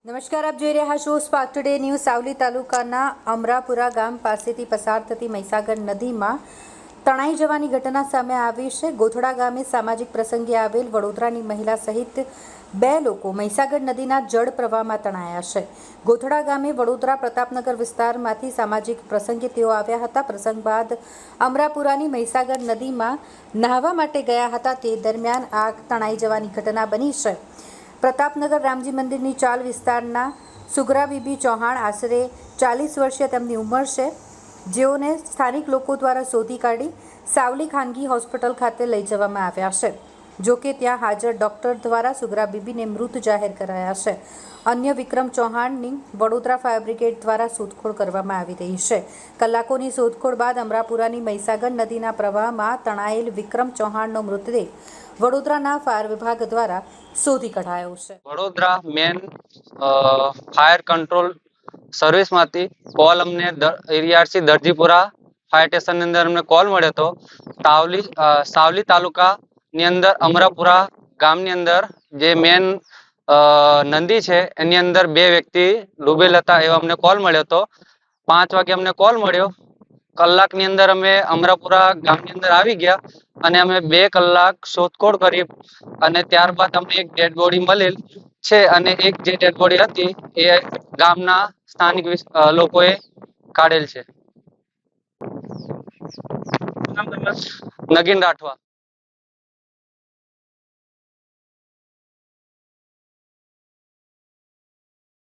નમસ્કાર, આપ જોઈ રહ્યા છો સ્પાર્ક ટુડે ન્યૂઝ। સાવલી તાલુકાના અમરાપુરા ગામ પાસેથી પસાર થતી મહીસાગર નદીમાં તણાઈ જવાની ઘટના સામે આવી છે। ગોથડા ગામે સામાજિક પ્રસંગે આવેલ વડોદરાની મહિલા સહિત 2 લોકો મહીસાગર નદીના જળ પ્રવાહમાં તણાયા છે। ગોથડા ગામે વડોદરા પ્રતાપનગર વિસ્તારમાંથી સામાજિક પ્રસંગે તેઓ આવ્યા હતા। પ્રસંગ બાદ અમરાપુરાની મહીસાગર નદીમાં નહાવા માટે ગયા હતા। તે દરમિયાન આ તણાઈ જવાની ઘટના બની છે। પ્રતાપનગર રામજી મંદિરની ચાલ વિસ્તારના સુગરા બીબી ચૌહાણ આશરે 40 વર્ષીય તેમની ઉંમર છે, જેઓને સ્થાનિક લોકો દ્વારા શોધી કાઢી સાવલી ખાનગી હોસ્પિટલ ખાતે લઈ જવામાં આવ્યા છે। જો કે ત્યાં હાજર ડોક્ટર દ્વારા સુગરા બીબીને મૃત જાહેર કરાયા છે। અન્ય વિક્રમ ચૌહાણની વડોદરા ફાયર બ્રિગેડ દ્વારા શોધખોળ કરવામાં આવી રહી છે। કલાકોની શોધખોળ બાદ અમરાપુરાની મહીસાગર નદીના પ્રવાહમાં તણાયેલ વિક્રમ ચૌહાણનો મૃતદેહ વડોદરાના ફાયર વિભાગ દ્વારા શોધી કઢાયો છે। વડોદરા મેન ફાયર કંટ્રોલ સર્વિસમાંથી કોલ અમને એરિયાથી દરજીપુરા ફાયર સ્ટેશનની અંદર અમને કોલ મળ્યો હતો। સાવલી તાલુકાની અંદર અમરાપુરા ગામની અંદર જે મેન નદી છે એની અંદર 2 વ્યક્તિ ડૂબેલ હતા એવો અમને કોલ મળ્યો હતો। 5 વાગે અમને કોલ મળ્યો। કલાકની અંદર અમે અમરાપુરા ગામની અંદર આવી ગયા અને અમે 2 કલાક શોધખોળ કરી અને ત્યારબાદ અમને એક ડેડ બોડી મળેલ છે અને એક જે ડેડ બોડી હતી એ ગામના સ્થાનિક લોકોએ કાઢેલ છે। નગીન રાઠવા।